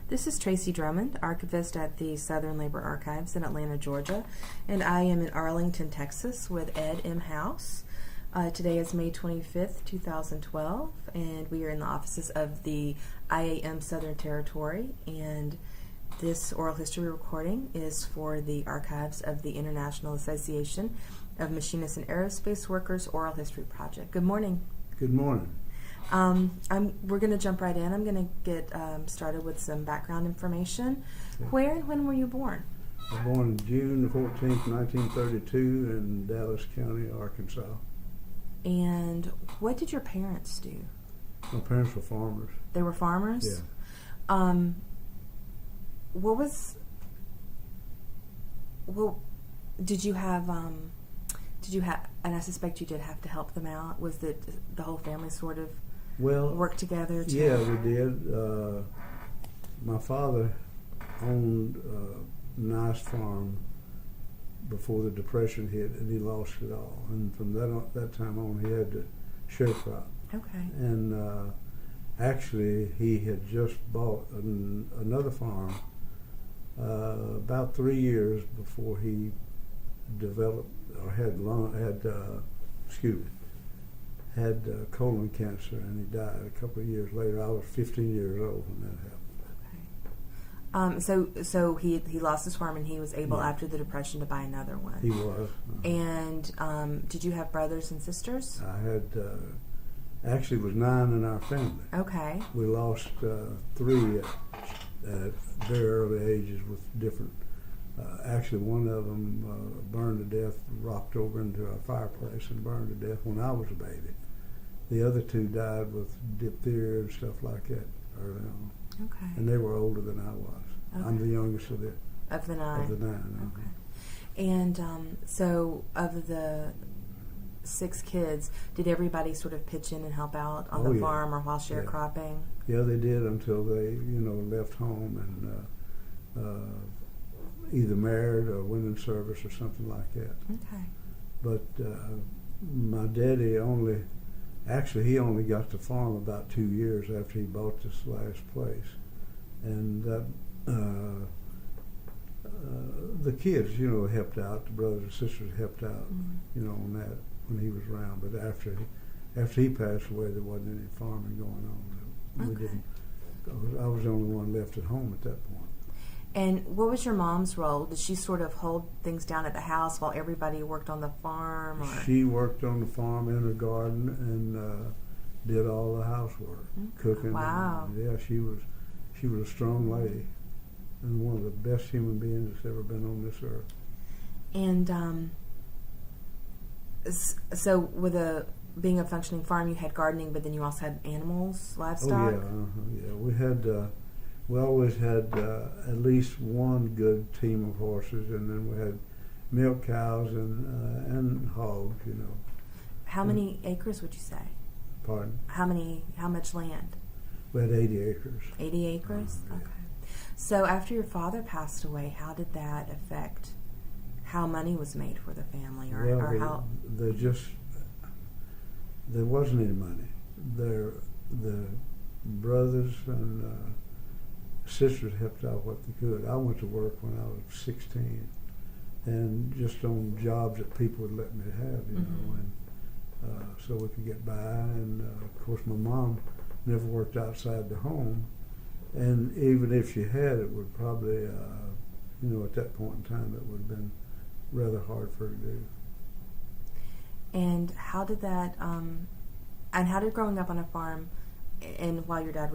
This is Tracy Drummond, archivist at the Southern Labor Archives in Atlanta, Georgia, and I am in Arlington, Texas with Ed M. House. Today is May 25th, 2012, and we are in the offices of the IAM Southern Territory, and this oral history recording is for the archives of the International Association of Machinists and Aerospace Workers Oral History Project. Good morning. Good morning. We're going to jump right in. I'm going to get started with some background information. Okay. Where and when were you born? I was born June 14th, 1932 in Dallas County, Arkansas. And what did your parents do? My parents were farmers. They were farmers? Yeah. Did you have, and I suspect you did have to help them out. Was the whole family sort of work together? Yeah, we did. My father owned a nice farm before the Depression hit, and he lost it all. And from that time on, he had to sharecrop. Okay. And actually, he had just bought another farm about 3 years before he developed or had colon cancer, and he died a couple of years later. I was 15 years old when that happened. So he lost his farm, and he was able after the Depression to buy another one. He was. And did you have brothers and sisters? I had actually it was 9 in our family. Okay. We lost 3 at very early ages with different. Actually, one of them burned to death, rocked over into our fireplace and burned to death when I was a baby. The other 2 died with diphtheria and stuff like that early on. Okay. And they were older than I was. Okay. I'm the youngest of the 9. Of the 9. Okay. And so, of the 6 kids, did everybody sort of pitch in and help out on the farm or while sharecropping? Yeah, they did until they, left home and either married or went in service or something like that. Okay. But my daddy he only got to farm about 2 years after he bought this last place. And that, the kids, helped out, the brothers and sisters helped out, on that when he was around. But after he passed away, there wasn't any farming going on. Okay. I was the only one left at home at that point. And what was your mom's role? Did she sort of hold things down at the house while everybody worked on the farm? Or? She worked on the farm in her garden and did all the housework, cooking. Wow. And, she was a strong lady and one of the best human beings that's ever been on this earth. And so with being a functioning farm, you had gardening, but then you also had animals, livestock? Oh, yeah. We always had at least one good team of horses, and then we had milk cows and hogs, How many acres would you say? Pardon? How much land? We had 80 acres. 80 acres? Yeah. Okay. So after your father passed away, how did that affect how money was made for the family? There wasn't any money. The brothers and sisters helped out what they could. I went to work when I was 16, and just on jobs that people would let me have, and so we could get by. And of course, my mom never worked outside the home, and even if she had, it would probably, at that point in time, it would have been rather hard for her to do. And how did that? And how did growing up on a farm, and while your family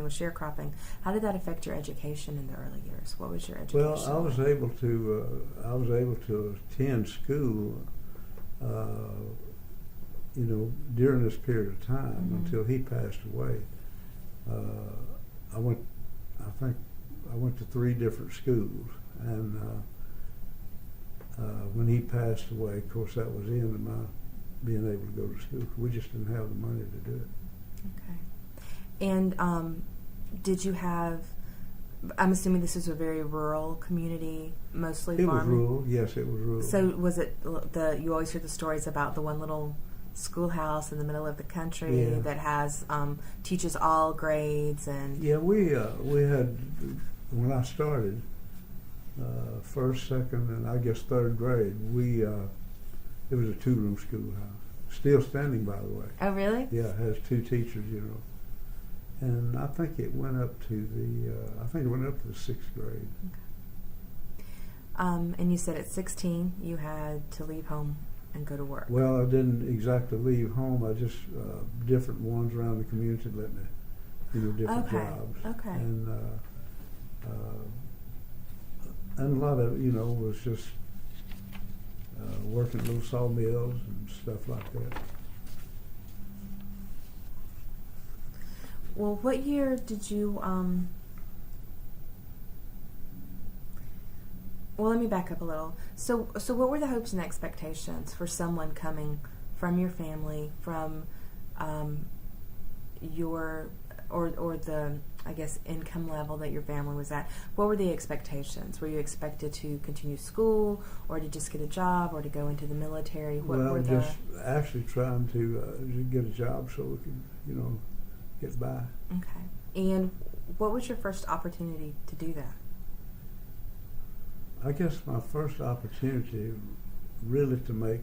was sharecropping, how did that affect your education in the early years? What was your education? Well, I was able to attend school, during this period of time until he passed away. I went to 3 different schools, and when he passed away, of course, that was the end of my being able to go to school. We just didn't have the money to do it. Okay. And did you have, I'm assuming this is a very rural community, mostly farming? It was rural, yes, it was rural. So was it, you always hear the stories about the one little schoolhouse in the middle of the country that has teaches all grades and. Yeah, we had, when I started, first, second, and I guess third grade, it was a 2-room schoolhouse. Still standing, by the way. Oh, really? Yeah, it has 2 teachers, and I think it went up to the 6th grade. Okay. And you said at 16 you had to leave home and go to work. Well, I didn't exactly leave home. I just different ones around the community let me, different jobs. Okay. And a lot of was just working at little sawmills and stuff like that. Well, what year did you? Well, let me back up a little. So what were the hopes and expectations for someone coming from your family, from your or the, I guess, income level that your family was at? What were the expectations? Were you expected to continue school, or to just get a job, or to go into the military? What were just actually trying to get a job so we could, get by. Okay. And what was your first opportunity to do that? I guess my first opportunity really to make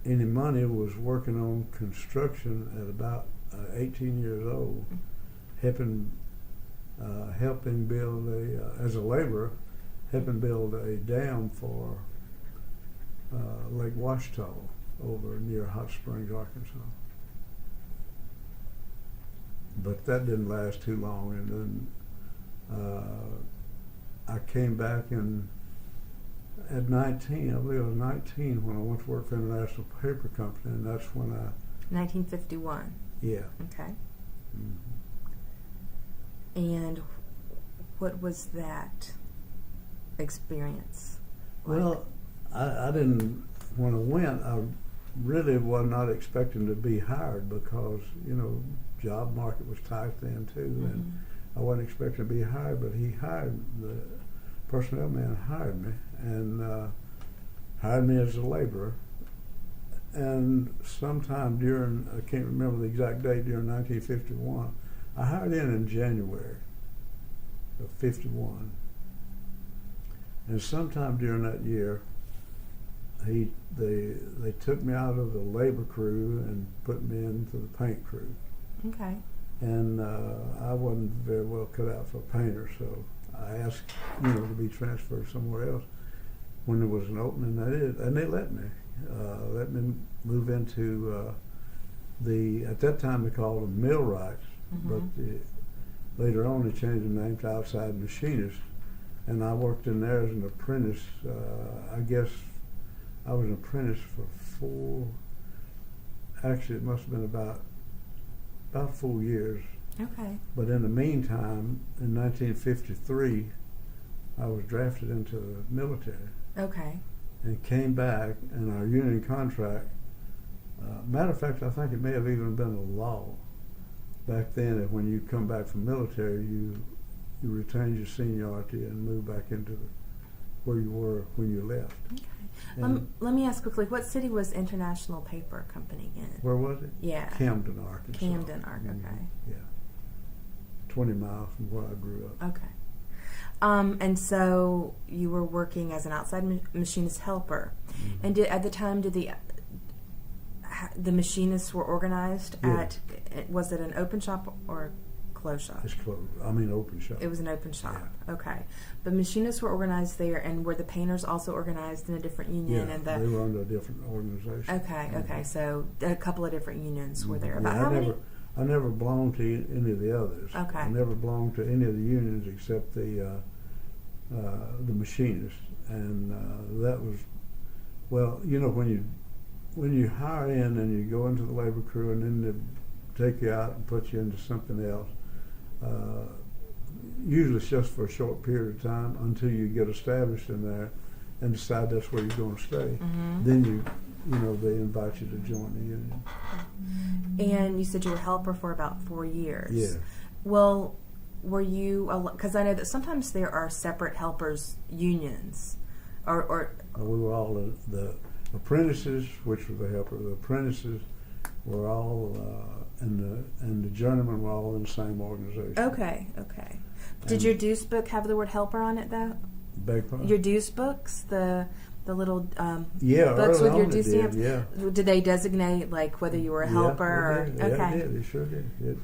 any money was working on construction at about 18 years old, helping build as a laborer, helping build a dam for Lake Washita over near Hot Springs, Arkansas. But that didn't last too long, and then I came back at 19, I believe I was 19 when I went to work for International Paper Company, and that's when 1951. Yeah. Okay. Mm-hmm. And what was that experience like? Well, I didn't, when I went, I really was not expecting to be hired because, job market was tight then too, and I wasn't expecting to be hired, but the personnel man hired me, and hired me as a laborer. And sometime during, I can't remember the exact date, during 1951, I hired in January of 51. And sometime during that year, they took me out of the labor crew and put me into the paint crew. Okay. And I wasn't very well cut out for a painter, so I asked, to be transferred somewhere else when there was an opening. And they let me move into at that time they called them millwrights, but later on they changed the name to outside machinist. And I worked in there as an apprentice. I guess I was an apprentice for actually it must have been about 4 years. Okay. But in the meantime, in 1953, I was drafted into the military. Okay. And came back, and our union contract, matter of fact, I think it may have even been a law back then that when you come back from military, you retain your seniority and move back into where you were when you left. Okay. Let me ask quickly, what city was International Paper Company in? Where was it? Yeah. Camden, Arkansas. Camden, Arkansas. Okay. Yeah. 20 miles from where I grew up. Okay. And so you were working as an outside machinist helper. Mm-hmm. And at the time, did the machinists were organized at, was it an open shop or closed shop? It's closed. I mean open shop. It was an open shop. Yeah. Okay. But machinists were organized there, and were the painters also organized in a different union? Yeah, and they were under a different organization. Okay, okay. So a couple of different unions were there. About yeah, how many? I never belonged to any of the others. Okay. I never belonged to any of the unions except the machinists, and that was, well, when you hire in and you go into the labor crew and then they take you out and put you into something else, usually it's just for a short period of time until you get established in there and decide that's where you're going to stay. Mm-hmm. Then they invite you to join the union. And you said you were helper for about 4 years. Yeah. Well, were you, because I know that sometimes there are separate helpers unions, or we were all apprentices, which were the helper. The apprentices were all, and the journeymen were all in the same organization. Okay. Did your dues book have the word helper on it, though? Beg pardon? Your dues books, the little early books with your on dues it did, stamps? yeah. Did they designate, like, whether you were a helper? Yeah, or they okay. did. They sure did.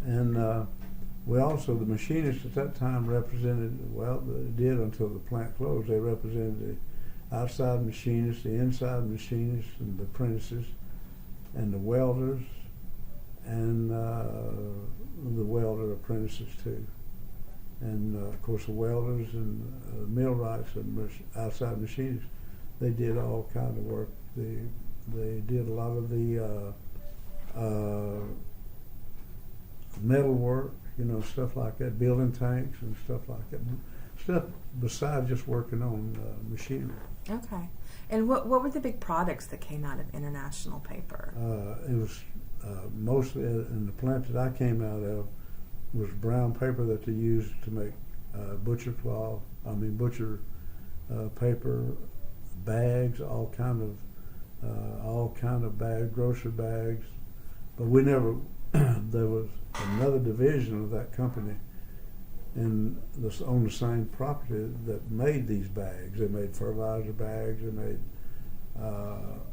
And we also, the machinists at that time represented, well, they did until the plant closed, they represented the outside machinists, the inside machinists, and the apprentices, and the welders, and the welder apprentices too. And of course the welders and millwrights and outside machinists, they did all kind of work. They did a lot of the metal work, stuff like that, building tanks and stuff like that. Stuff besides just working on machinery. Okay. And what were the big products that came out of International Paper? It was mostly in the plant that I came out of was brown paper that they used to make butcher paper, bags, all kind of bags, grocery bags. But we never. There was another division of that company on the same property that made these bags. They made fertilizer bags. They made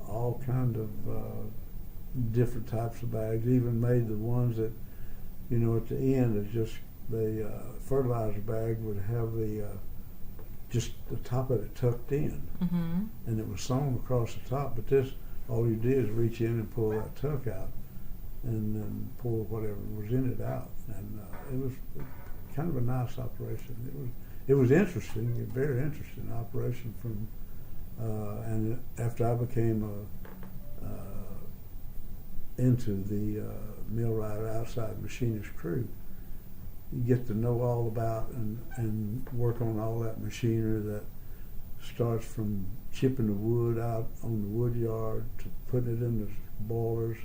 all kind of different types of bags. Even made the ones that, at the end, it's just the fertilizer bag would have just the top of it tucked in, and it was sewn across the top. But this, all you did is reach in and pull that tuck out, and then pull whatever was in it out. And it was kind of a nice operation. It was interesting, a very interesting operation. And after I became into the millwright outside machinist crew, you get to know all about and work on all that machinery that starts from chipping the wood out on the wood yard to putting it in the boilers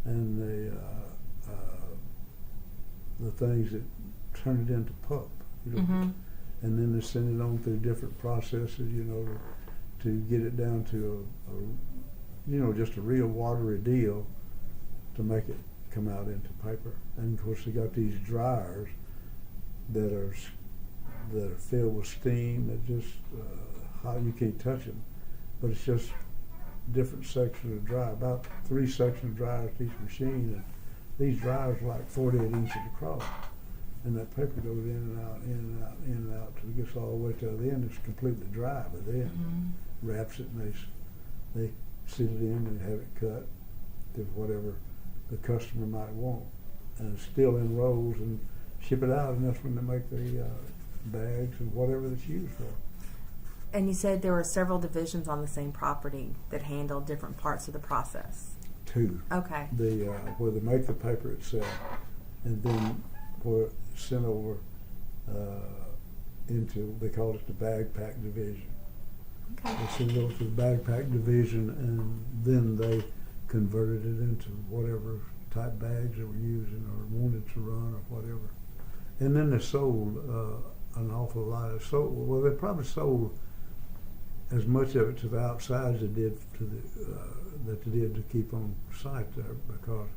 and the things that turn it into pulp, and then they send it on through different processes, to get it down to just a real watery deal to make it come out into paper. And of course they got these dryers that are filled with steam that just hot, you can't touch them, but it's just different sections of dryer, about 3 sections of dryers to each machine, and these dryers are like 48 inches across, and that paper goes in and out, in and out, in and out till it gets all the way to the end. It's completely dry, but then wraps it and they sit it in and have it cut to whatever the customer might want, and it's still in rolls and ship it out, and that's when they make the bags and whatever that's used for. And you said there were several divisions on the same property that handled different parts of the process. 2. Okay. Where they make the paper itself, and then where it's sent over into, they call it the bag pack division. Okay. They send it over to the bag pack division, and then they converted it into whatever type bags they were using or wanted to run or whatever. And then they sold an awful lot of well, they probably sold as much of it to the outside as they did to that they did to keep on site there, because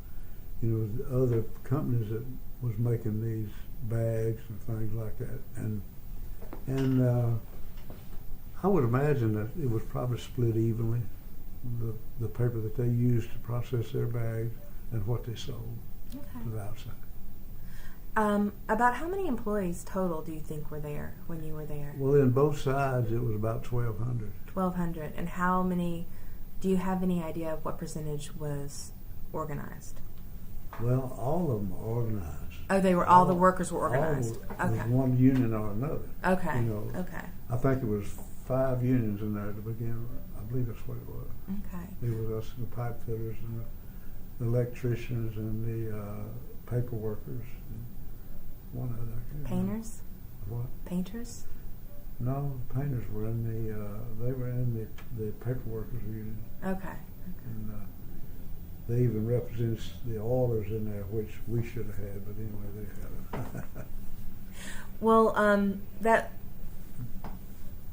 the other companies that was making these bags and things like that, and I would imagine that it was probably split evenly, the paper that they used to process their bags and what they sold to the outside. About how many employees total do you think were there when you were there? Well, in both sides, it was about 1,200. 1,200. And how many, do you have any idea of what percentage was organized? Well, all of them are organized. Oh, they were, all the workers were organized. All Okay. one union or another. Okay. Okay. I think it was 5 unions in there to begin with. I believe that's what it was. Okay. It was us, the pipe fitters and the electricians and the paper workers. And one other. Painters? What? Painters? No, painters were in they were in the paper workers union. Okay. And they even represented the oilers in there, which we should have had, but anyway, they had it. Well, that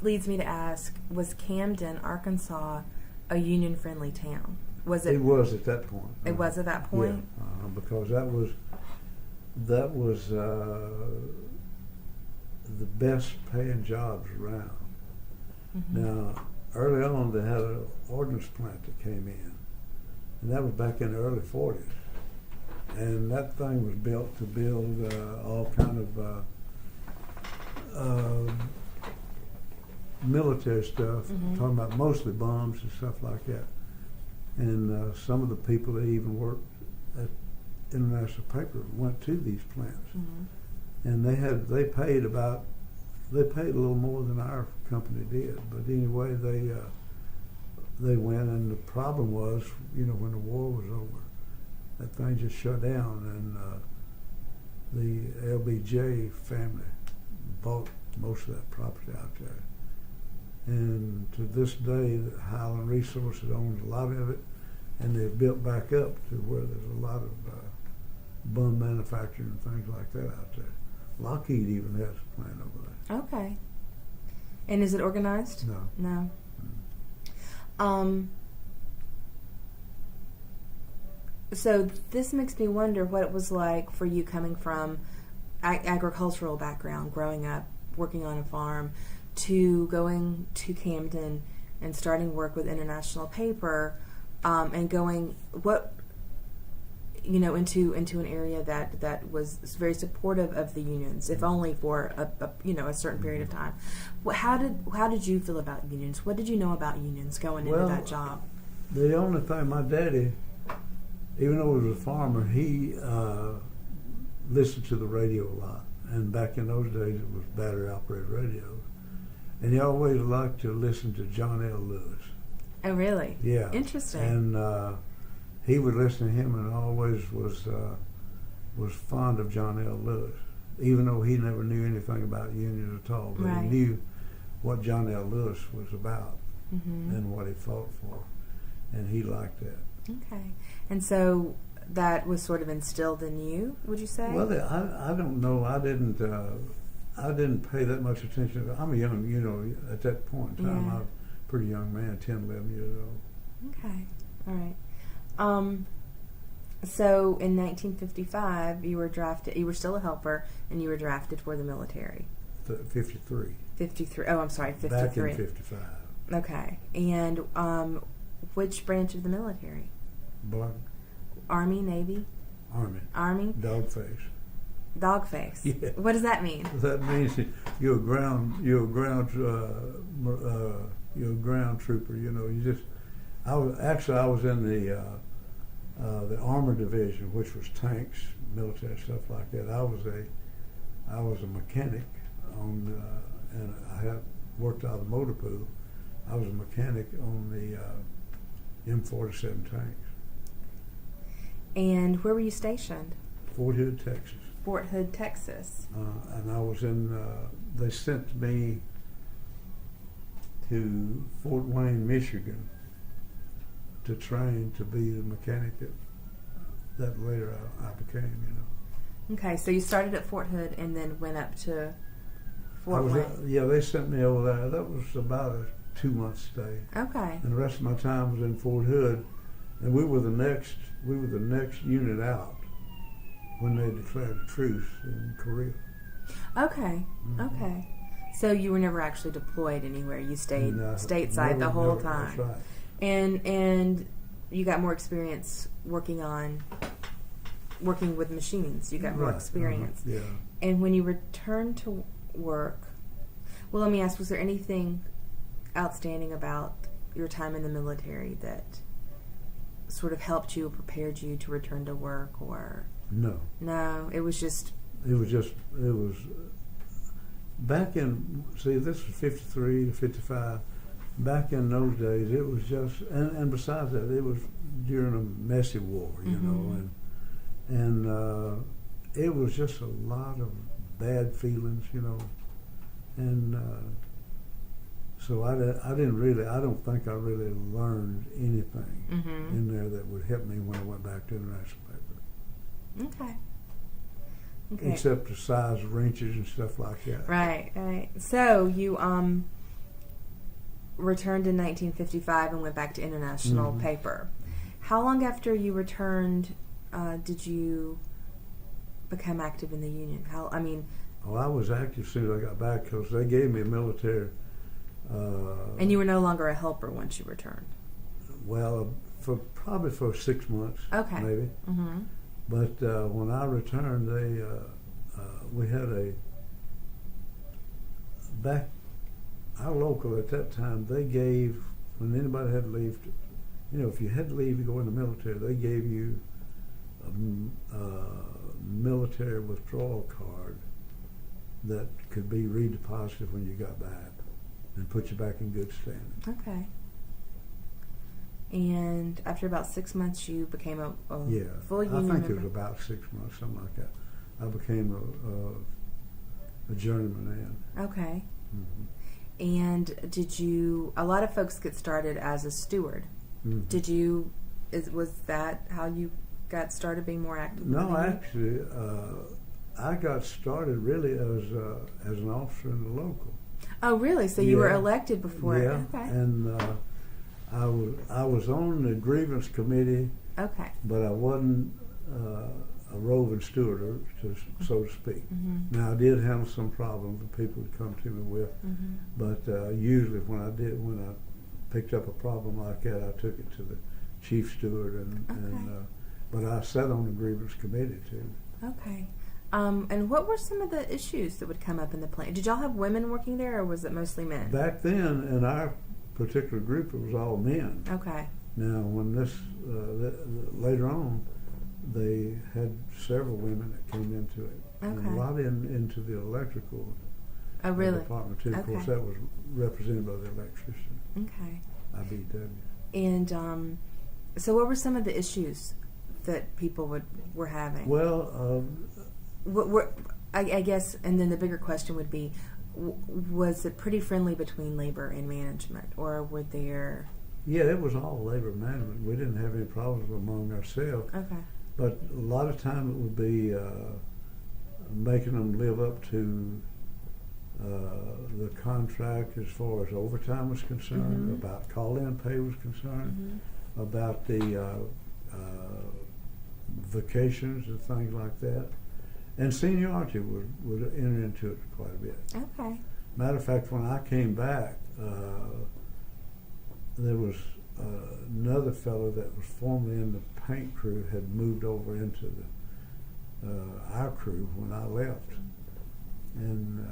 leads me to ask, was Camden, Arkansas, a union-friendly town? Was it? It was at that point. It was at that point? Yeah, because that was the best paying jobs around. Mm-hmm. Now, early on, they had an ordnance plant that came in, and that was back in the early 40s. And that thing was built to build all kind of military stuff, Mm-hmm. talking about mostly bombs and stuff like that. And some of the people that even worked at International Paper went to these plants. Mm-hmm. And they paid a little more than our company did. But anyway, they went, and the problem was, when the war was over, that thing just shut down, and the LBJ family bought most of that property out there. And to this day, Highland Resources owns a lot of it, and they've built back up to where there's a lot of bum manufacturing and things like that out there. Lockheed even has a plant over there. Okay. And is it organized? No. No. So this makes me wonder what it was like for you coming from agricultural background, growing up, working on a farm, to going to Camden and starting work with International Paper, and going into an area that was very supportive of the unions, if only for a certain period of time. How did you feel about unions? What did you know about unions going into that job? The only thing, my daddy, even though he was a farmer, he listened to the radio a lot. And back in those days, it was battery-operated radios. And he always liked to listen to John L. Lewis. Oh, really? Yeah. Interesting. And he would listen to him, and always was fond of John L. Lewis, even though he never knew anything about unions at all. But Right. he knew what John L. Lewis was about, Mm-hmm. and what he fought for, and he liked that. Okay. And so that was sort of instilled in you, would you say? Well, I don't know. I didn't pay that much attention. I'm a young, at that point in time, Yeah. I was a pretty young man, 10, 11 years old. Okay. All right. So in 1955, you were drafted. You were still a helper, and you were drafted for the military. 53. 53. Oh, I'm sorry, 53. Back in 55. Okay. And which branch of the military? Black Army, Navy, Army. Army, Dogface. Dogface. Yeah. What does that mean? That means you're a ground trooper. I was in the armor division, which was tanks, military stuff like that. I was a mechanic and I had worked out of the motor pool. I was a mechanic on the M47 tanks. And where were you stationed? Fort Hood, Texas. Fort Hood, Texas. And I was they sent me to Fort Wayne, Michigan to train to be the mechanic that later I became, Okay, so you started at Fort Hood and then went up to Fort Wayne. Yeah, they sent me over there. That was about a 2-month stay. Okay. And the rest of my time was in Fort Hood, and we were the next unit out when they declared a truce in Korea. Okay. Mm-hmm. Okay. So you were never actually deployed anywhere. You stayed stateside never, the whole never, time. That's right. And you got more experience working with machines. You got more Right. experience. Yeah. And when you returned to work, well, let me ask, was there anything outstanding about your time in the military that sort of helped you, prepared you to return to work, or? No, it was back in, this was 53 to 55. Back in those days, it was just, and besides that, it was during a messy war, Mm-hmm. and it was just a lot of bad feelings, and so I don't think I really learned anything Mm-hmm. in there that would help me when I went back to International Paper. Okay. Except the size of wrenches and stuff like that. Right. So you returned in 1955 and went back to International Paper. How long after you returned did you become active in the union? I was active as soon as I got back because they gave me a military. And you were no longer a helper once you returned? Well, probably for 6 months, okay. maybe. Mm-hmm. But when I returned, we had back our local at that time. They gave, when anybody had to leave, if you had to leave to go in the military, they gave you a military withdrawal card that could be redeposited when you got back and put you back in good standing. Okay. And after about 6 months, you became a full union member? I think it was about 6 months, something like that. I became a journeyman then. Okay. Mm-hmm. And a lot of folks get started as a steward. Mm-hmm. Was that how you got started being more active? No, actually, I got started really as an officer in the local. Oh, really? So you were elected before? Yeah, okay. And I was on the Grievance Committee. Okay. But I wasn't a roving steward, so to speak. Mm-hmm. Now I did have some problems that people would come to me with, but usually when I picked up a problem like that, I took it to the chief steward, but I sat on the Grievance Committee too. Okay. And what were some of the issues that would come up in the plant? Did y'all have women working there, or was it mostly men? Back then, in our particular group, it was all men. Okay. Now, when later on, they had several women that came into it, and a lot into the electrical department too. Of course, that was represented by the electrician. Okay. IBW. And so, what were some of the issues that people were having? Well, I guess, and then the bigger question would be, was it pretty friendly between labor and management, or were there? Yeah, it was all labor management. We didn't have any problems among ourselves. Okay. But a lot of time it would be making them live up to the contract as far as overtime was concerned, about call-in pay was concerned, about the vacations and things like that. And seniority would enter into it quite a bit. Okay. Matter of fact, when I came back, there was another fellow that was formerly in the paint crew had moved over into our crew when I left, and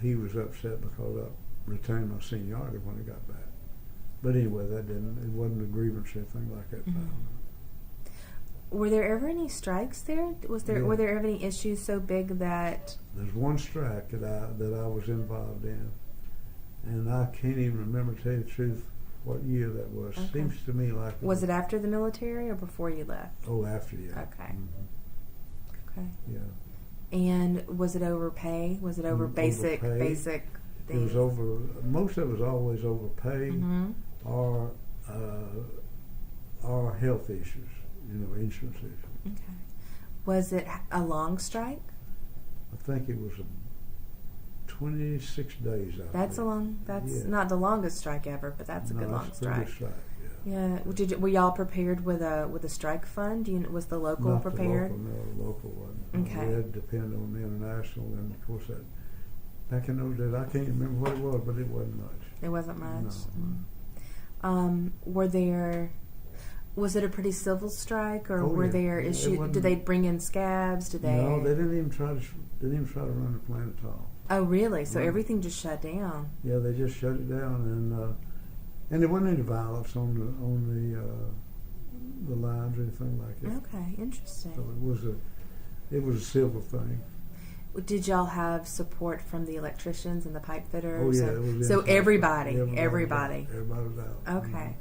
he was upset because I retained my seniority when I got back. But anyway, it wasn't a grievance or anything like that. Were there ever any strikes there? Were there ever any issues so big that? There's one strike that I was involved in, and I can't even remember, to tell you the truth, what year that was. Okay. Seems to me like was it after the military or before you left? Oh, after, yeah. Okay. Mm-hmm. Okay. Yeah. And was it over pay? Was it over basic things? It was over. Most of it was always over pay or health issues. Insurance issues. Okay. Was it a long strike? I think it was 26 days. That's not the longest strike ever, but that's a good long strike. Yeah. Were y'all prepared with a strike fund? Was the local prepared? The local wasn't. Okay. We had to depend on the international, and of course that back in those days, I can't remember what it was, but it wasn't much. It wasn't much. No. Was it a pretty civil strike, or were there issues? Did they bring in scabs? No, they didn't even try to run the plant at all. Oh, really? So everything just shut down? Yeah, they just shut it down, and there wasn't any violence on the lines or anything like that. Okay, interesting. So it was a civil thing. Did y'all have support from the electricians and the pipe fitters? Oh yeah, it was. So everybody. Everybody was out. Okay. Mm-hmm.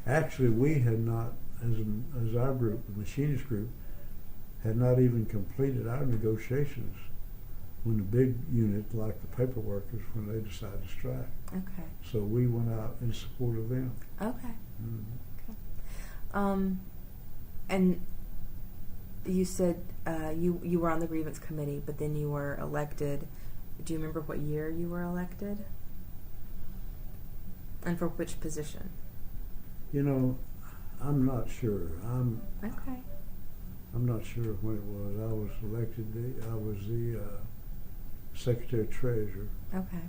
Actually, we had not, as our group, the machinist group, had not even completed our negotiations when the big unit, like the paper workers, when they decided to strike. Okay. So we went out in support of them. Okay. Mm-hmm. Okay. And you said you were on the Grievance Committee, but then you were elected. Do you remember what year you were elected? And for which position? You know, I'm not sure. Okay. I'm not sure when it was. I was elected. I was the Secretary Treasurer. Okay.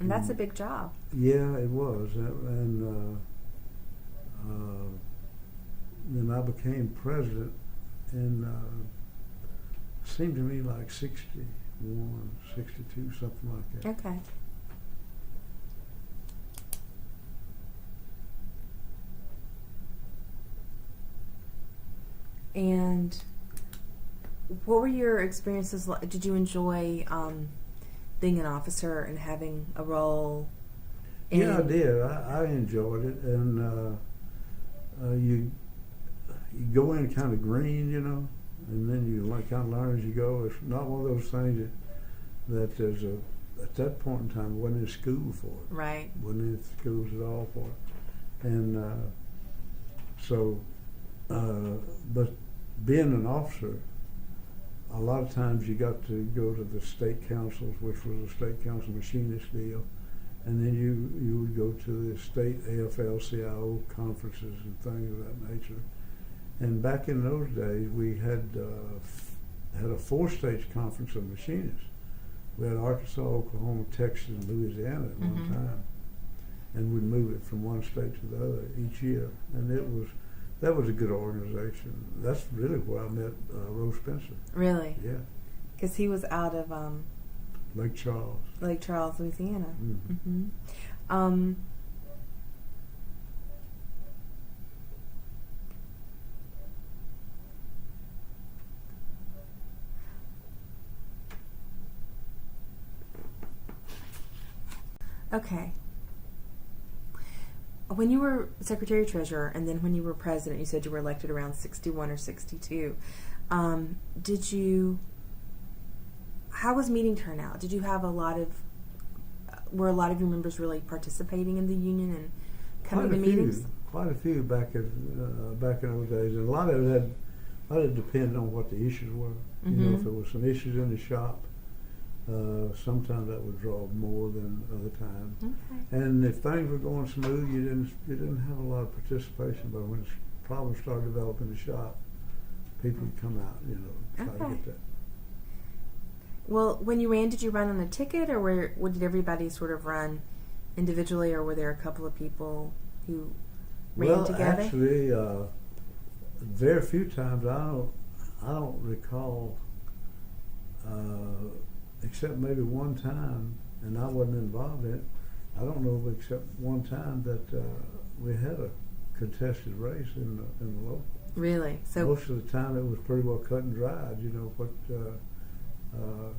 And that's a big job. Yeah, it was. And then I became president in, seemed to me like 61, 62, something like that. Okay. And what were your experiences like? Did you enjoy being an officer and having a role? Yeah, I did. I enjoyed it, and you go in kind of green, you know, and then you kind of learn as you go. It's not one of those things that there's at that point in time wasn't in school for it. Right. Wasn't in schools at all for it, and but being an officer, a lot of times you got to go to the state councils, which was a state council machinist deal, and then you would go to the state AFL-CIO conferences and things of that nature. And back in those days, we had a 4-stage conference of machinists. We had Arkansas, Oklahoma, Texas, and Louisiana at one time, and we'd move it from one state to the other each year, and that was a good organization. That's really where I met Rose Spitzer. Really? Yeah. Because he was out of Lake Charles, Louisiana. Mm-hmm. Okay. When you were Secretary Treasurer, and then when you were President, you said you were elected around 61 or 62. How was meeting turnout? Did you have were a lot of your members really participating in the union and coming to meetings? Quite a few back in those days. And a lot of it depended on what the issues were. You know, if there were some issues in the shop, sometimes that would draw more than other times. Okay. And if things were going smooth, you didn't have a lot of participation. But when problems started developing in the shop, people would come out, you know, try to get that. Well, when you ran, did you run on a ticket, or did everybody sort of run individually, or were there a couple of people who ran together? Well, actually, very few times. I don't recall, except maybe one time, and I wasn't involved in it. I don't know except one time that we had a contested race in the local. Really? So most of the time it was pretty well cut and dried. You know what?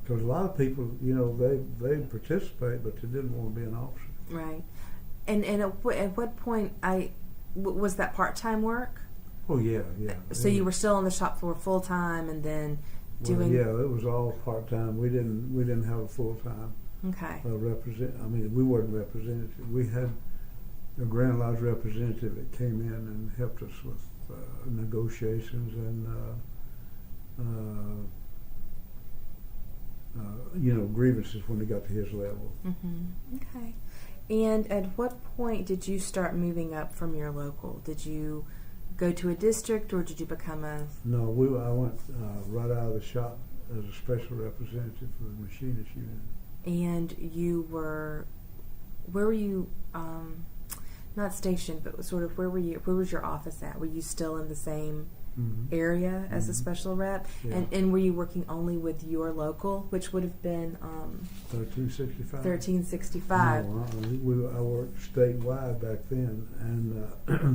Because a lot of people, you know, they participate, but they didn't want to be an officer. Right. And at what point was that part-time work? Oh yeah. So you were still on the shop floor full time, and then doing. Yeah, it was all part-time. We didn't have a full-time. Okay. We weren't representative. We had a Grand Lodge representative that came in and helped us with negotiations and grievances when they got to his level. Mm-hmm. Okay. And at what point did you start moving up from your local? Did you go to a district, or did you become a... No, I went right out of the shop as a special representative for the machinist union. And you were... Where were you... not stationed, but sort of where was your office at? Were you still in the same area as a special rep? Yeah. And were you working only with your local, which would have been 1365. 1365. No, I worked statewide back then, and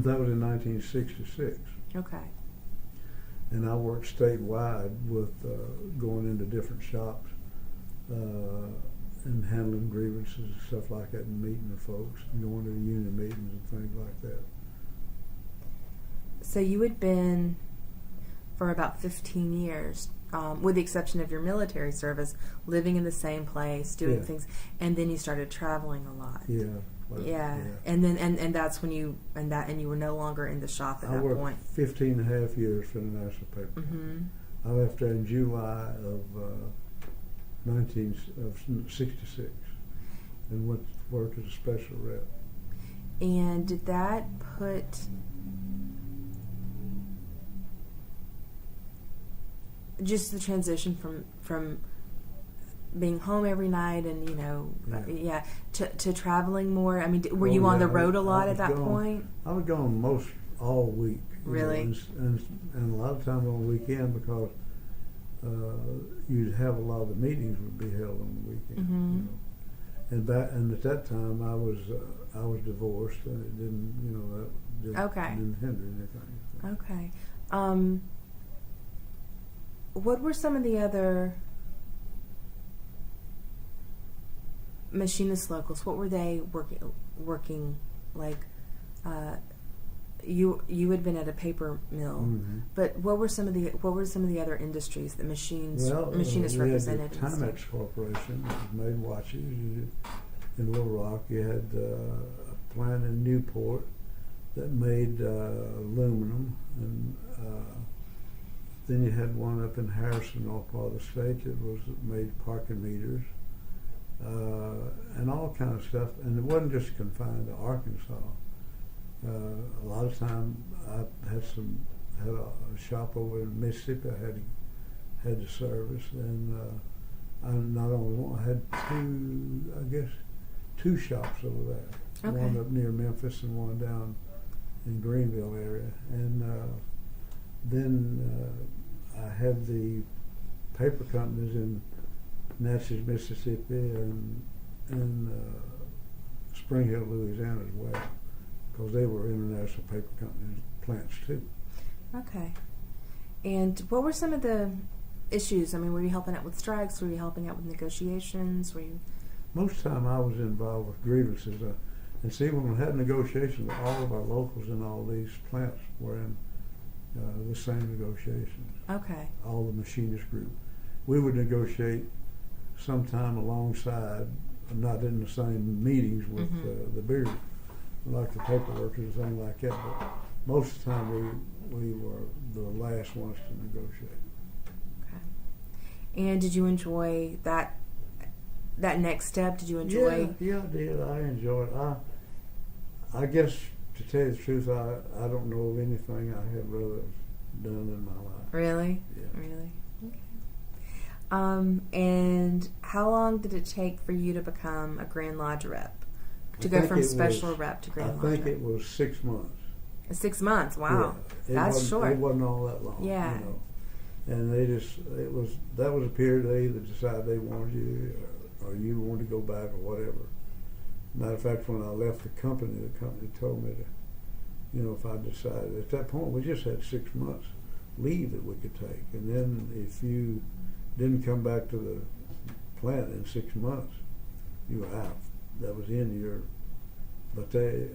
that was in 1966. Okay. And I worked statewide with going into different shops and handling grievances and stuff like that, and meeting the folks, and going to the union meetings and things like that. So you had been for about 15 years, with the exception of your military service, living in the same place, doing things, and then you started traveling a lot. Yeah. Yeah. And then and that's when you were no longer in the shop at that point. I worked 15 and a half years for the national paper. Mm-hmm. I left there in July of 1966 and went to work as a special rep. And did that put just the transition from being home every night and to traveling more? I mean, were you on the road a lot at that point? I was gone most all week. Really? And a lot of times on the weekend, because you'd have a lot of the meetings would be held on the weekend. Mm-hmm. And at that time I was divorced, and it didn't didn't hinder anything. Okay. What were some of the other machinist locals? What were they working like? You had been at a paper mill, Mm-hmm. but what were some of the other industries that machinists represented? We had the Turnout Corporation that made watches in Little Rock. You had a plant in Newport that made aluminum, and then you had one up in Harrison, north part of the state, that made parking meters and all kind of stuff. And it wasn't just confined to Arkansas. A lot of time I had a shop over in Mississippi I had to service, and I not only one, I had two shops over there. Okay. One up near Memphis and one down in Greenville area. And then I had the paper companies in Natchez, Mississippi, and Spring Hill, Louisiana as well, because they were international paper companies plants too. Okay. And what were some of the issues? I mean, were you helping out with strikes? Were you helping out with negotiations? Were you? Most of the time I was involved with grievances. And see, when we had negotiations, all of our locals in all these plants were in the same negotiations. Okay. All the machinist group. We would negotiate sometime alongside, not in the same meetings with Mm-hmm. the bigger, like the paper workers and things like that. But most of the time we were the last ones to negotiate. Okay. And did you enjoy that next step? Did you enjoy? Yeah, I did. I enjoyed it. I guess, to tell you the truth, I don't know of anything I had rather done in my life. Really? Yeah. Really? Okay. And how long did it take for you to become a Grand Lodge rep? To go from special rep to Grand Lodge rep? I think it was 6 months. 6 months? Wow. Yeah. That's short. It wasn't all that long. Yeah. And that was a period they either decided they wanted you or you wanted to go back or whatever. Matter of fact, when I left the company told me to, if I decided, at that point we just had 6 months leave that we could take. And then if you didn't come back to the plant in 6 months, you were out. That was in your, but they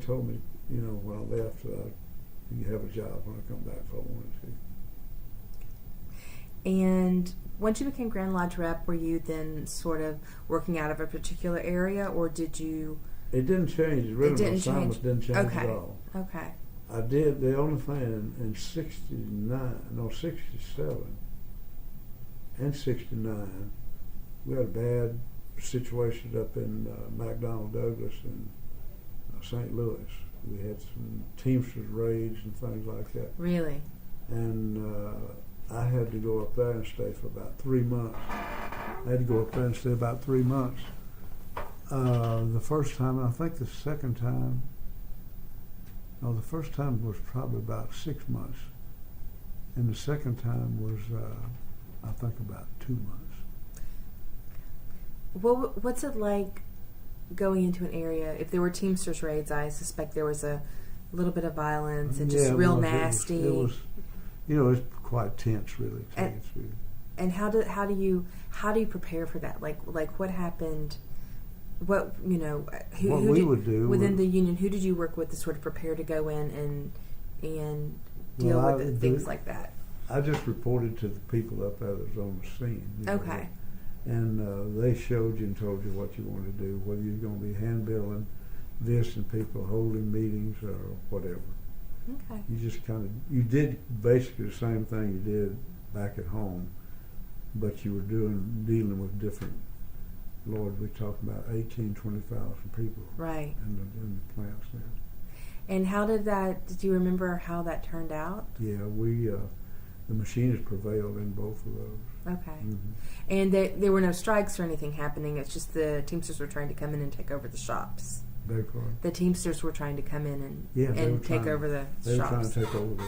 told me, when I left, you have a job when I come back if I wanted to. And once you became Grand Lodge rep, were you then sort of working out of a particular area, or did you? It didn't change. The rhythm of assignments didn't change at all. Okay. I did, the only thing in 67 and 69, we had a bad situation up in McDonnell Douglas in St. Louis. We had some Teamsters raids and things like that. Really? And I had to go up there and stay for about 3 months. I had to go up there and stay about 3 months. The first time, and I think the second time, the first time was probably about 6 months. And the second time was, I think, about 2 months. What's it like going into an area? If there were Teamsters raids, I suspect there was a little bit of violence and just real nasty. It was it's quite tense, really. And how do you prepare for that? Like what happened? What we would do within the union? Who did you work with to sort of prepare to go in and deal with things like that? I just reported to the people up there that was on the scene. Okay. And they showed you and told you what you wanted to do, whether you're going to be handbilling this and people holding meetings or whatever. Okay. You did basically the same thing you did back at home, but you were dealing with different Lord, we're talking about 20,000 people Right. in the plants then. And how did that, did you remember how that turned out? Yeah, the machinists prevailed in both of those. Okay. Mm-hmm. And there were no strikes or anything happening. It's just the Teamsters were trying to come in and take over the shops. The Teamsters were trying to come in and take over the shops. They were trying to take over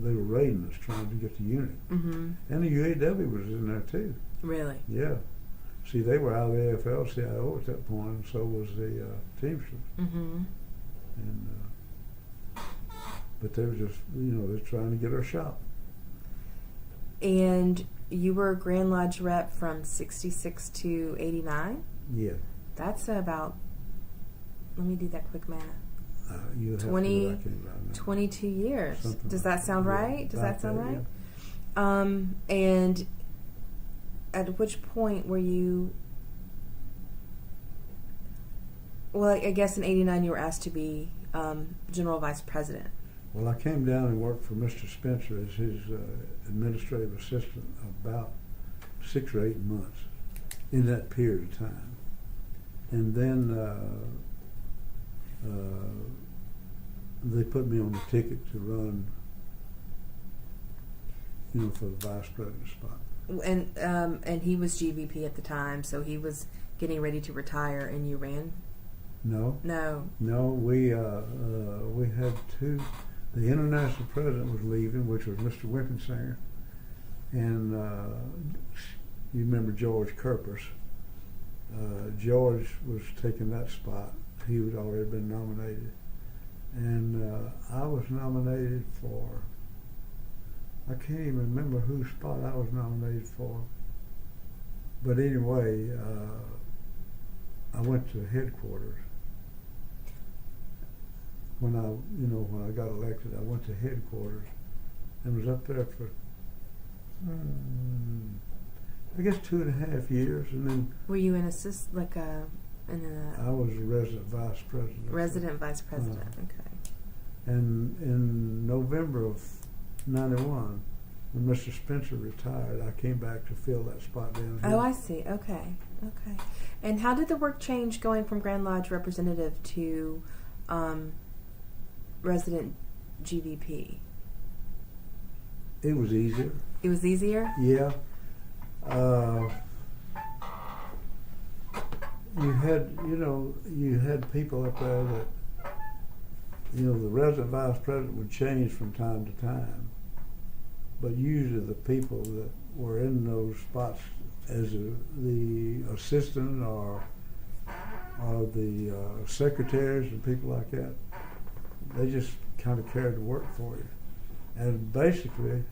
they were raiding us, trying to get the unit. Mm-hmm. And the UAW was in there too. Really? Yeah. See, they were out of the AFL-CIO at that point, and so was the Teamsters. Mm-hmm. And but they were just, they're trying to get our shop. And you were a Grand Lodge rep from 66 to 89? Yeah. That's about, let me do that quick math. 22 years. Does that sound right? Does that sound right? Yeah. And at which point were you, well, I guess in 89 you were asked to be General Vice President. Well, I came down and worked for Mr. Spitzer as his administrative assistant about 6 or 8 months in that period of time. And then they put me on the ticket to run, for the vice president spot. And he was GVP at the time, so he was getting ready to retire, and you ran? No, we had two. The international president was leaving, which was Mr. Wimpensinger, and you remember George Kerpers. George was taking that spot. He had already been nominated, and I was nominated for, I can't even remember whose spot I was nominated for, but anyway, I went to headquarters. When I got elected, I went to headquarters and was up there for, I guess 2.5 years, and then. Were you an I was a resident vice president. Resident vice president, okay. And in November of '91, when Mr. Spitzer retired, I came back to fill that spot down here. Oh, I see. Okay. And how did the work change going from Grand Lodge representative to resident GVP? It was easier. It was easier? Yeah. You had people up there that, the resident vice president would change from time to time, but usually the people that were in those spots as the assistant or the secretaries and people like that, they just kind of carried the work for you. And basically,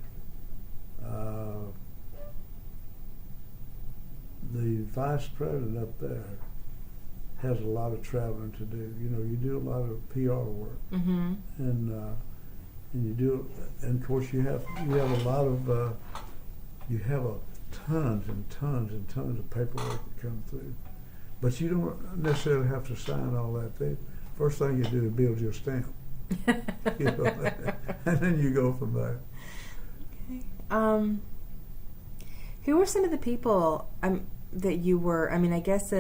the vice president up there has a lot of traveling to do. You do a lot of PR work, mm-hmm. and you do, and of course you have a lot of tons and tons and tons of paperwork that come through, but you don't necessarily have to sign all that. First thing you do is build your stamp, and then you go from there. Okay. Who were some of the people that you were? I mean, I guess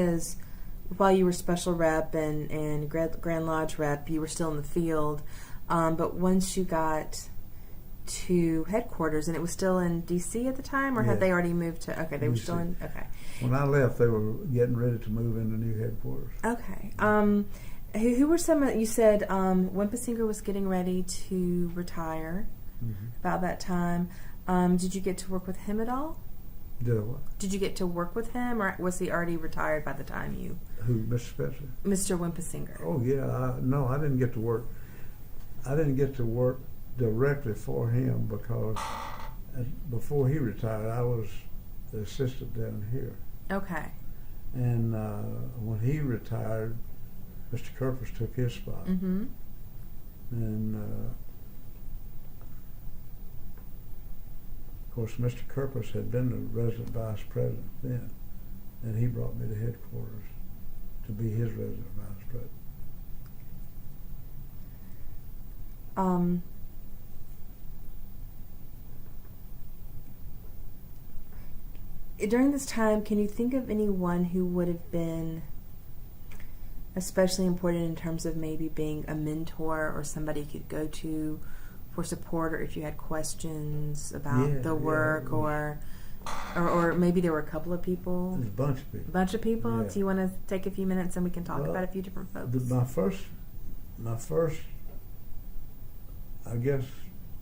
while you were special rep and Grand Lodge rep, you were still in the field. But once you got to headquarters, and it was still in D.C. at the time, or had they already moved to? Okay, they were still in. Okay. When I left, they were getting ready to move into new headquarters. Okay. Who were some? You said Wimpensinger was getting ready to retire about that time. Did you get to work with him at all? Did what? Did you get to work with him, or was he already retired by the time you? Who, Mr. Spitzer? Mr. Wimpensinger. Oh yeah, no, I didn't get to work. I didn't get to work directly for him because before he retired, I was the assistant down here. Okay. And when he retired, Mr. Kerpers took his spot. Mm-hmm. And of course, Mr. Kerpers had been the resident vice president then, and he brought me to headquarters to be his resident vice president. during this time, can you think of anyone who would have been especially important in terms of maybe being a mentor or somebody you could go to for support, or if you had questions about the work, or maybe there were a couple of people? There's a bunch of people. Bunch of people? Yeah. Do you want to take a few minutes and we can talk about a few different folks? My first, I guess,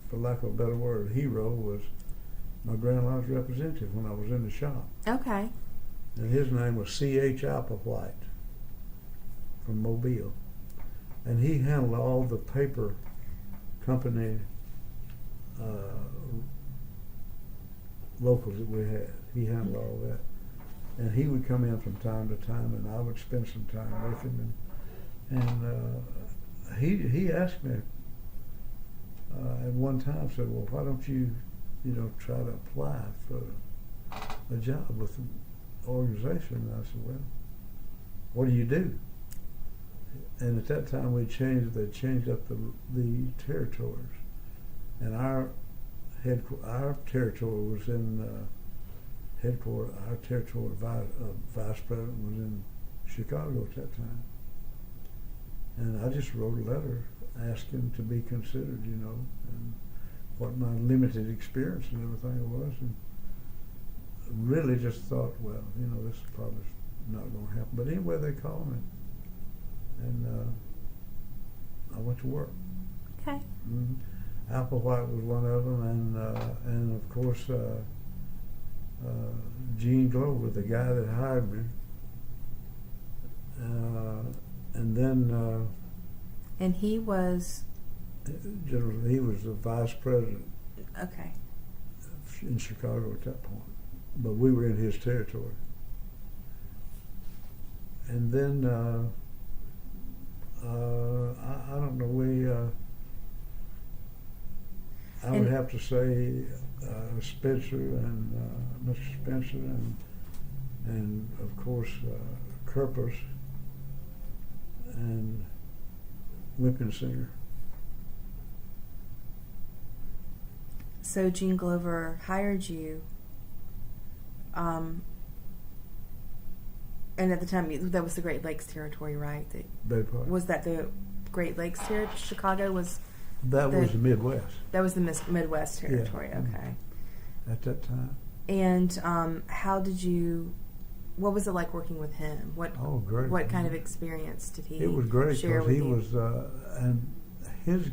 for lack of a better word, hero was my Grand Lodge representative when I was in the shop. Okay. And his name was C.H. Applewhite from Mobile. And he handled all the paper company locals that we had. He handled all that. And he would come in from time to time, and I would spend some time with him. And he asked me at one time, said, well, why don't you try to apply for a job with the organization? And I said, well, what do you do? And at that time, they changed up the territories. And our territory was in headquarters. Our territory vice president was in Chicago at that time. And I just wrote a letter asking to be considered, and what my limited experience and everything was, and really just thought, well, this is probably not going to happen. But anyway, they called me, and I went to work. Okay. Mm-hmm. Applewhite was one of them, and of course Gene Glover, the guy that hired me, and then. And he was. He was the vice president. Okay. In Chicago at that point, but we were in his territory. And then I don't know. I would have to say Spitzer and Mr. Spencer and of course Kerpers and Whippensinger. So Gene Glover hired you, and at the time that was the Great Lakes territory, right? Was that the Great Lakes territory? Chicago was. That was the Midwest. That was the Midwest territory. Yeah. Okay. At that time. And what was it like working with him? Great. What kind of experience did he? It was great because he was, and his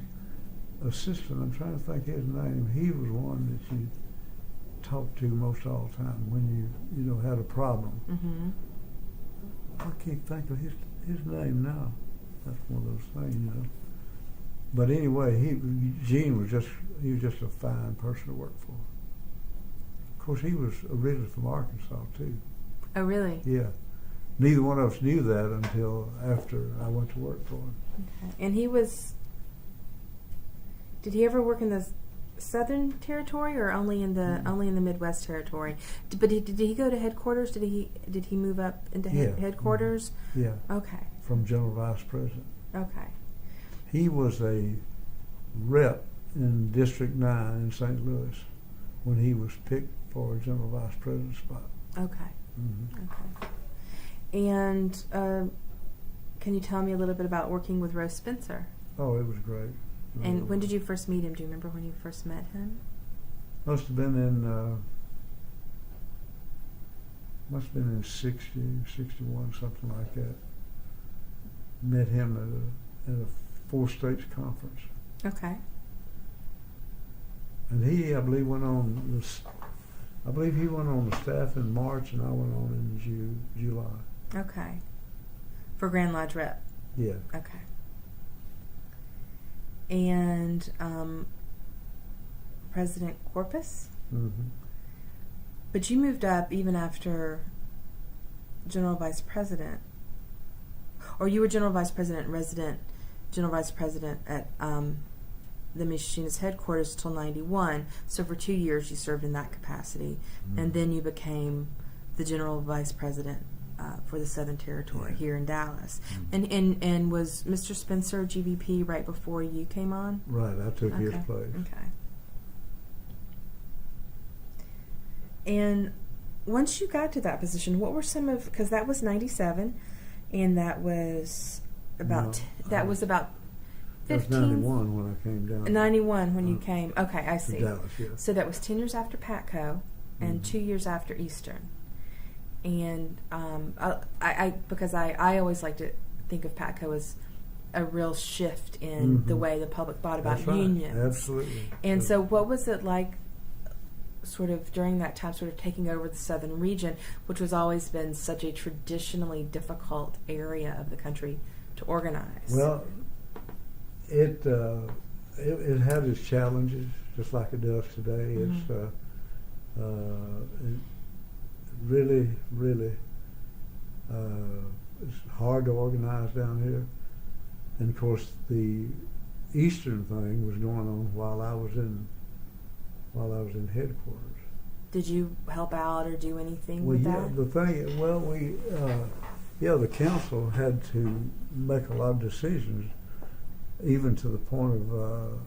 assistant, I'm trying to think his name, he was one that you talked to most all the time when you had a problem. Mm-hmm. I can't think of his name now. That's one of those things, But anyway, Gene was just a fine person to work for. Of course, he was originally from Arkansas too. Oh, really? Yeah. Neither one of us knew that until after I went to work for him. Okay. And did he ever work in the Southern Territory or only in the Midwest Territory? But did he go to headquarters? Did he move up into headquarters? Mm-hmm. Yeah. Okay. From General Vice President. Okay. He was a rep in District 9 in St. Louis when he was picked for a General Vice President spot. Okay. Mm-hmm. Okay. And can you tell me a little bit about working with Rose Spitzer? Oh, it was great. And when did you first meet him? Do you remember when you first met him? Must have been in 60, 61, something like that. Met him at a Four States conference. Okay. And he, I believe, went on the staff in March, and I went on in July. Okay. For Grand Lodge Rep. Yeah. Okay. And President Corpus. Mm-hmm. But you moved up even after General Vice President, or you were General Vice President resident. General Vice President at the machinist headquarters till 91. So for 2 years you served in that capacity, and then you became the General Vice President for the Southern Territory here in Dallas. And was Mr. Spencer GVP right before you came on? Right, I took his place. Okay. And once you got to that position, what were some of, because that was 97, and that was about, No, about That was 15. 91 when I came down. 91 when you came. Okay, I to see. Dallas, yeah. So that was 10 years after Patco and Mhm. 2 years after Eastern. And because I always like to think of Patco as a real shift in the Mhm. way the public thought about That's right. unions. Absolutely. And so what was it like sort of during that time, sort of taking over the southern region, which has always been such a traditionally difficult area of the country to organize? Well, it had its challenges, just like it does today. Mhm. It really, really, it's hard to organize down here. And of course, the Eastern thing was going on while I was in headquarters. Did you help out or do anything Well, with yeah, that? the thing, well, the council had to make a lot of decisions, even to the point of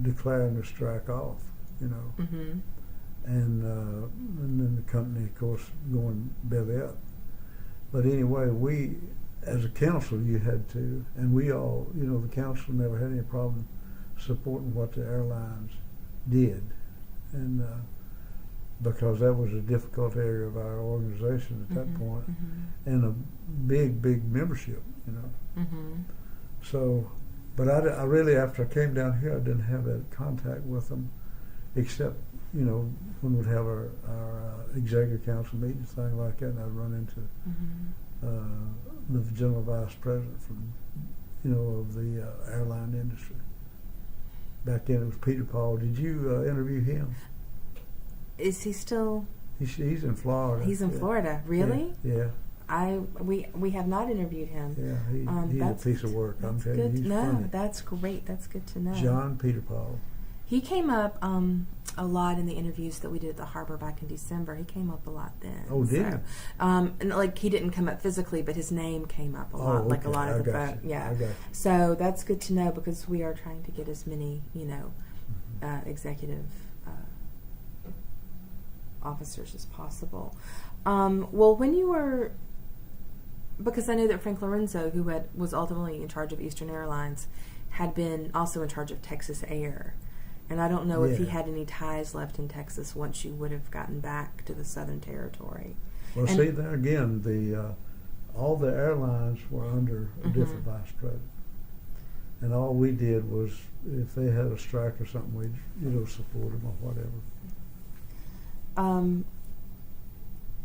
declaring the strike off, Mm-hmm. and then the company, of course, going belly up. But anyway, we, as a council, you had to, and we all, the council never had any problem supporting what the airlines did, and because that was a difficult area of our organization at that point, and a big membership, Mm-hmm. So, but I really, after I came down here, I didn't have that contact with them, except, when we'd have our executive council meetings, things like that, and I'd run into the general vice president from, of the airline industry. Back then it was Peter Paul. Did you interview him? Is he still? He's in Florida. He's in Florida. Really? Yeah. We have not interviewed him. Yeah, he's a piece of work. I'm telling you, he's funny. That's great. That's good to know. John Peter Paul. He came up a lot in the interviews that we did at the harbor back in December. He came up a lot then. Oh, did he? And like he didn't come up physically, but his name came up a lot. Okay. Like a lot of the I got you. So that's good to know because we are trying to get as many executive officers as possible. Well, when you were, because I know that Frank Lorenzo, who was ultimately in charge of Eastern Airlines, had been also in charge of Texas Air. And I don't know if he had any ties left in Texas once you would have gotten back to the Southern Territory. Well, see, there again, all the airlines were under a different vice president. And all we did was, if they had a strike or something, we'd, support them or whatever.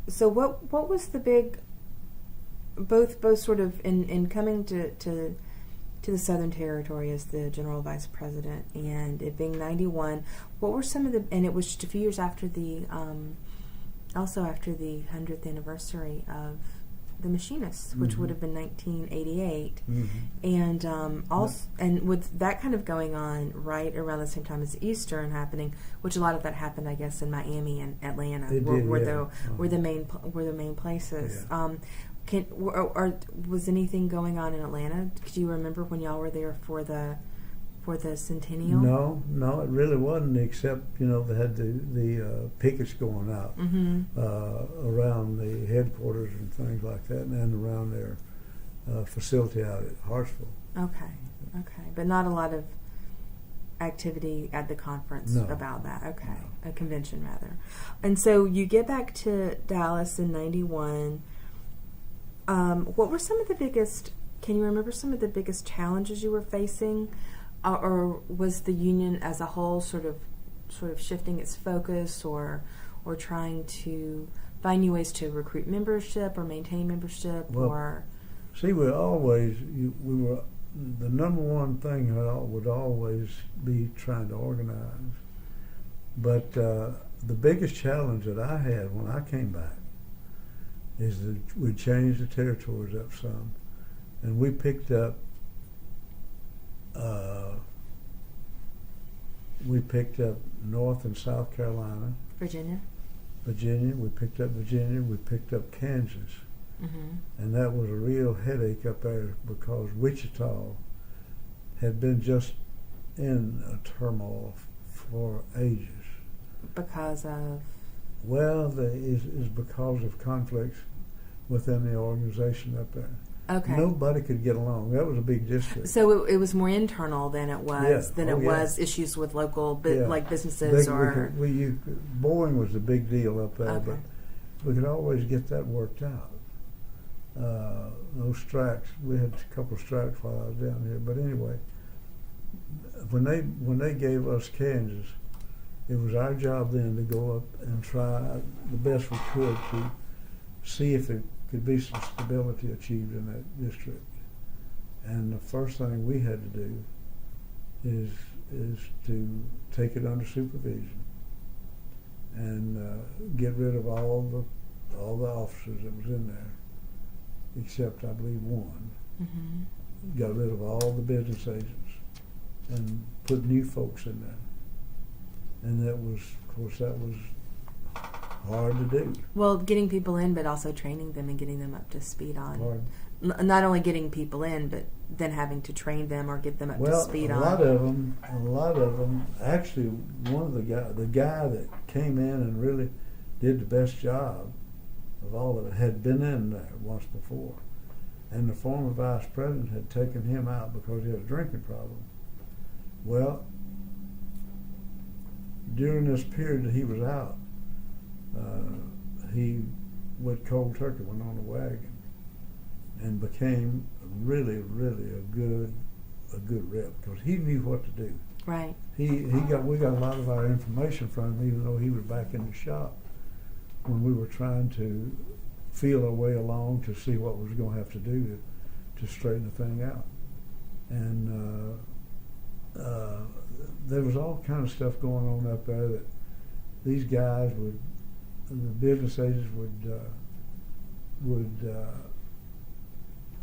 So what was the big, both sort of in coming to the Southern Territory as the General Vice President, and it being 91, what were some of the, and it was just a few years after also after the 100th anniversary of the Machinists, which would have been 1988, and also, and with that kind of going on right around the same time as Eastern happening, which a lot of that happened, I guess, in Miami and Atlanta, were the main places. Yeah. Or was anything going on in Atlanta? Do you remember when y'all were there for the centennial? No, it really wasn't. Except they had the pickets going out around the headquarters and things like that, and around their facility out at Hartsville. Okay, but not a lot of activity at the conference about that. Okay, a convention rather. And so you get back to Dallas in 91. What were some of the biggest? Can you remember some of the biggest challenges you were facing, or was the union as a whole sort of shifting its focus, or trying to find new ways to recruit membership or maintain membership? Well, see, we were the number one thing would always be trying to organize, but the biggest challenge that I had when I came back is that we changed the territories up some, and we picked up North and South Carolina, Virginia. We picked up Virginia, we picked up Kansas, and that was a real headache up there because Wichita had been just in a turmoil for ages. Because of? Well, is because of conflicts within the organization up there. Okay. Nobody could get along. That was a big district. So it was more internal than it was was issues with local like businesses Boeing was a big deal up there, Okay. but we could always get that worked out. Those strikes, we had a couple of strikes while I was down here. But anyway, when they gave us Kansas, it was our job then to go up and try the best we could to see if there could be some stability achieved in that district. And the first thing we had to do is to take it under supervision and get rid of all the officers that was in there, except I believe one. Mm-hmm. Got rid of all the business agents and put new folks in there. And that was hard to do. Well, getting people in, but also training them and getting them up to speed on. Hard. Not only getting people in, but then having to train them or get them up to speed on. A lot of them. Actually, the guy that came in and really did the best job of all of it had been in there once before, and the former vice president had taken him out because he had a drinking problem. Well, during this period that he was out, he went cold turkey, went on the wagon, and became really a good rep because he knew what to do. Right. We got a lot of our information from him, even though he was back in the shop when we were trying to feel our way along to see what we was going to have to do to straighten the thing out. And there was all kind of stuff going on up there that these guys the business agents would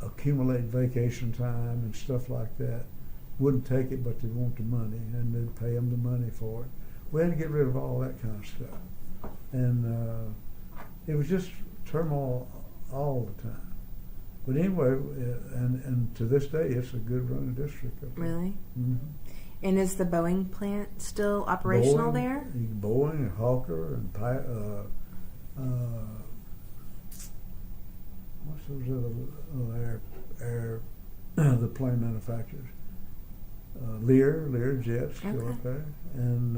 accumulate vacation time and stuff like that. Wouldn't take it, but they'd want the money, and they'd pay them the money for it. We had to get rid of all that kind of stuff. And it was just turmoil all the time. But anyway, and to this day, it's a good running district up there. Really? Mm-hmm. And is the Boeing plant still operational there? Boeing and Hawker and what's those other the plane manufacturers? Lear Jets still up there, and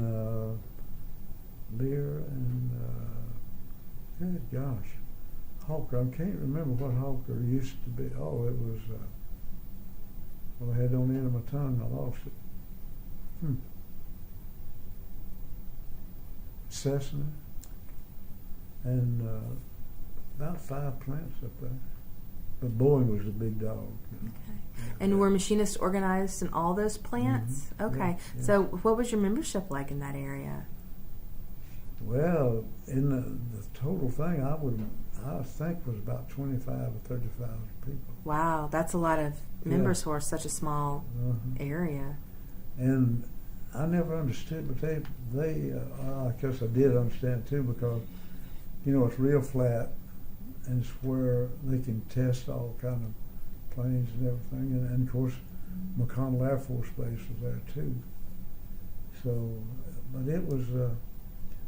Lear and good gosh, Hawker. I can't remember what Hawker used to be. Oh, it was. Well, I had it on the end of my tongue. I lost it. Cessna, and about 5 plants up there. But Boeing was the big dog. Okay. And were machinists organized in all those plants? Mm-hmm. Okay. Yeah. So what was your membership like in that area? Well, in the total thing, I think was about 25 or 30,000 people. Wow, that's a lot of members for such a small area. And I never understood, but they I guess I did understand too, because it's real flat, and it's where they can test all kind of planes and everything, and of course McConnell Air Force Base was there too. So, but it was,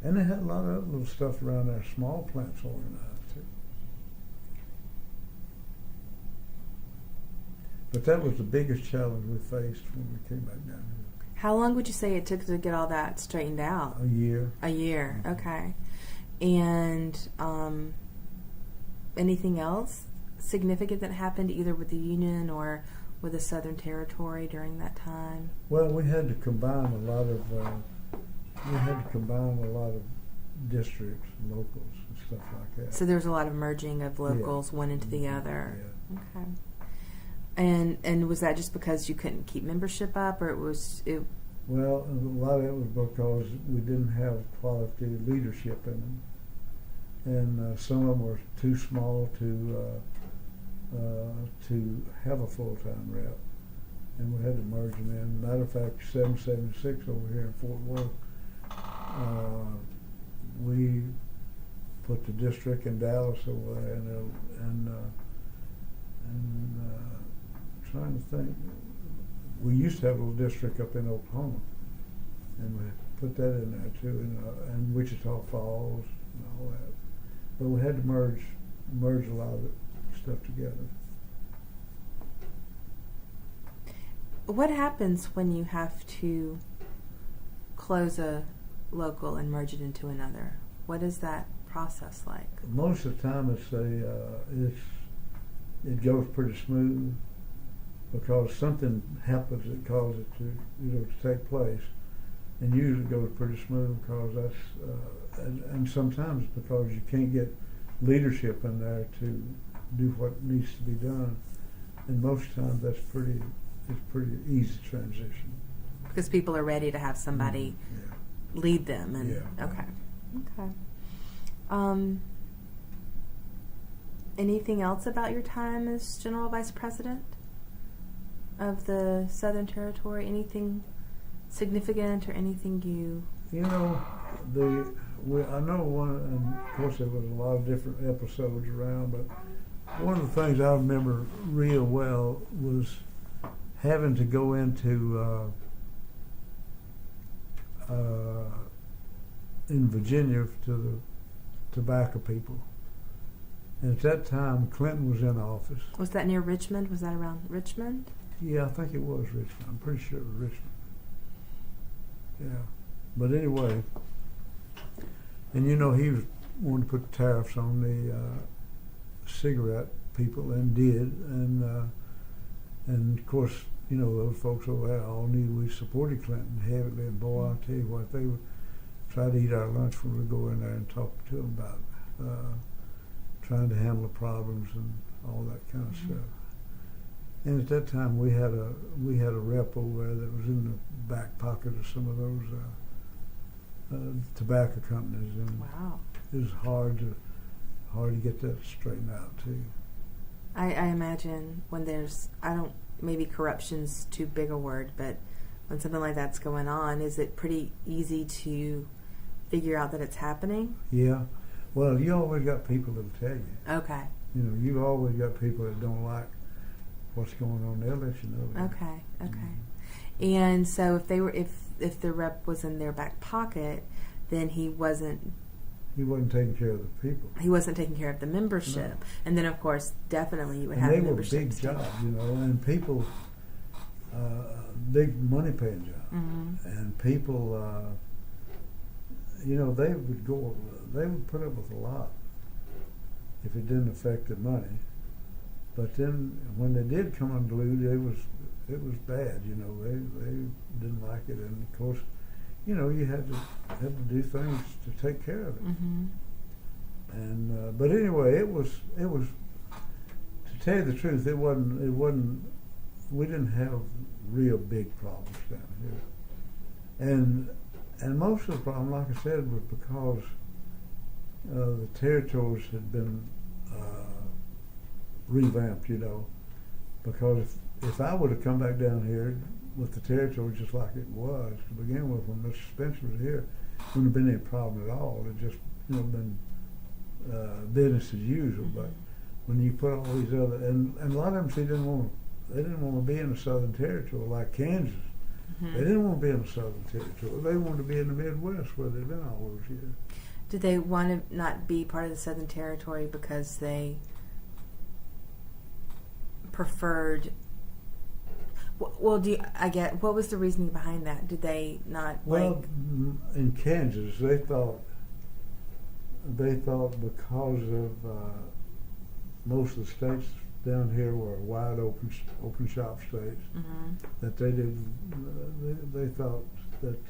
and they had a lot of other little stuff around there, small plants organized too. But that was the biggest challenge we faced when we came back down here. How long would you say it took to get all that straightened out? A year. A year, Mm-hmm. okay. And anything else significant that happened either with the Union or with the Southern Territory during that time? Well, we had to combine a lot of districts, locals, and stuff like that. So there was a lot of merging of locals, one into the other. Yeah. Okay. And was that just because you couldn't keep membership up, or it? Well, a lot of it was because we didn't have quality leadership in them, and some of them were too small to have a full-time rep, and we had to merge them in. Matter of fact, 776 over here in Fort Worth, we put the district in Dallas over there, and trying to think. We used to have a little district up in Oklahoma, and we put that in there too, and Wichita Falls, and all that. But we had to merge a lot of the stuff together. What happens when you have to close a local and merge it into another? What is that process like? Most of the time, it goes pretty smooth because something happens that causes it to take place, and usually it goes pretty smooth because and sometimes because you can't get leadership in there to do what needs to be done, and most of the time it's pretty easy transition. Because people are ready to have somebody lead them. And okay. Anything else about your time as General Vice President of the Southern Territory? Anything significant or anything you? I know one, and of course there was a lot of different episodes around, but one of the things I remember real well was having to go into in Virginia to the tobacco people. And at that time, Clinton was in office. Was that near Richmond? Was that around Richmond? Yeah, I think it was Richmond. I'm pretty sure it was Richmond. Yeah. But anyway, and he was wanting to put tariffs on the cigarette people, and did. And of course, those folks over there all knew we supported Clinton heavily. And boy, I'll tell you what, they would try to eat our lunch when we go in there and talk to them about trying to handle the problems and all that kind of stuff. And at that time, we had a rep over there that was in the back pocket of some of those tobacco companies, and wow, it was hard to get that straightened out too. I imagine when maybe corruption's too big a word, but when something like that's going on, is it pretty easy to figure out that it's happening? Yeah. Well, you always got people that'll tell you. Okay. You've always got people that don't like what's going on. They'll let you know. Okay. And so if the rep was in their back pocket, then he wasn't taking care of the people. He wasn't taking care of the membership. No. And then, of course, definitely you would have memberships. And they were big jobs, and people, big money-paying jobs. Mm-hmm. And people, they would put up with a lot if it didn't affect their money. But then when they did come unglued, it was bad, they didn't like it. And of course, you had to do things to take care of it. Mm-hmm. And but anyway, it was to tell you the truth, it wasn't we didn't have real big problems down here. And most of the problem, like I said, was because the territories had been revamped, because if I would have come back down here with the territory just like it was to begin with when Mr. Spitzer was here, wouldn't have been any problem at all. It just been business as usual. But when you put all these other and a lot of them they didn't want to be in the Southern Territory like Kansas. Mm-hmm. They didn't want to be in the Southern Territory. They wanted to be in the Midwest where they've been all those years. Did they want to not be part of the Southern Territory because they preferred? Well, what was the reasoning behind that? Did they not? Well, in Kansas, they thought because of most of the states down here were wide open shop states, mm-hmm. that they thought that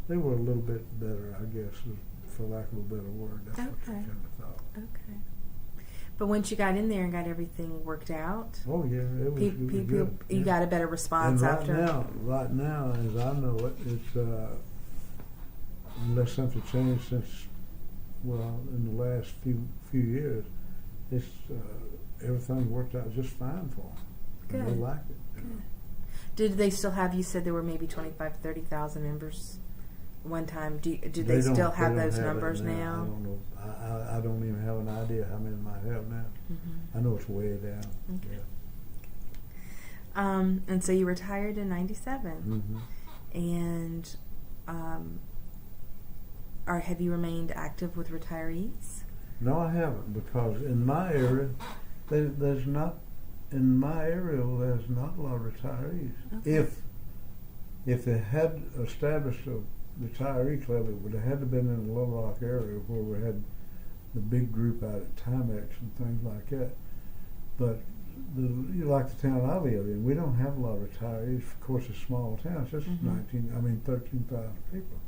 they were a little bit better, I guess, for lack of a better word. That's what they kind of thought. Okay. But once you got in there and got everything worked out, oh yeah, it was good. You got a better response and after. Right now, as I know it, it's unless something changed since, in the last few years, it's everything worked out just fine for them. Good. They like it. Good. Did they still have? You said there were maybe 25,000 to 30,000 members one time. Do they still have those numbers now? I don't know. I don't even have an idea how many might have now. Mm-hmm. I know it's way down. Okay. Yeah. And so you retired in '97, mm-hmm. and or have you remained active with retirees? No, I haven't, because in my area, there's not a lot of retirees. Okay. If they had established a retiree club, it would have had to been in the Little Rock area where we had the big group out at Timex and things like that. But like the town I live in, we don't have a lot of retirees. Of course, it's a small town. It's just 13,000 people,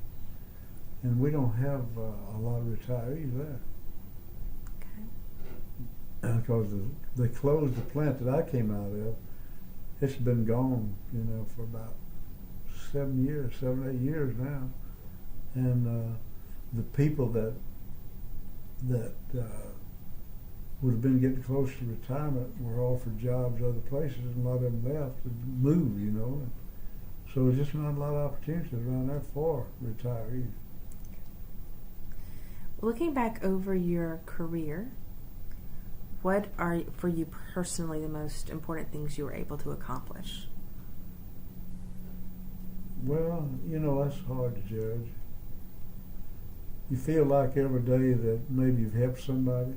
and we don't have a lot of retirees there. Okay. Because they closed the plant that I came out of. It's been gone, for about 7, 8 years now, and the people that would have been getting close to retirement were offered jobs other places, and a lot of them left and moved, So there's just not a lot of opportunities around there for retirees. Looking back over your career, what are, for you personally, the most important things you were able to accomplish? Well, that's hard to judge. You feel like every day that maybe you've helped somebody,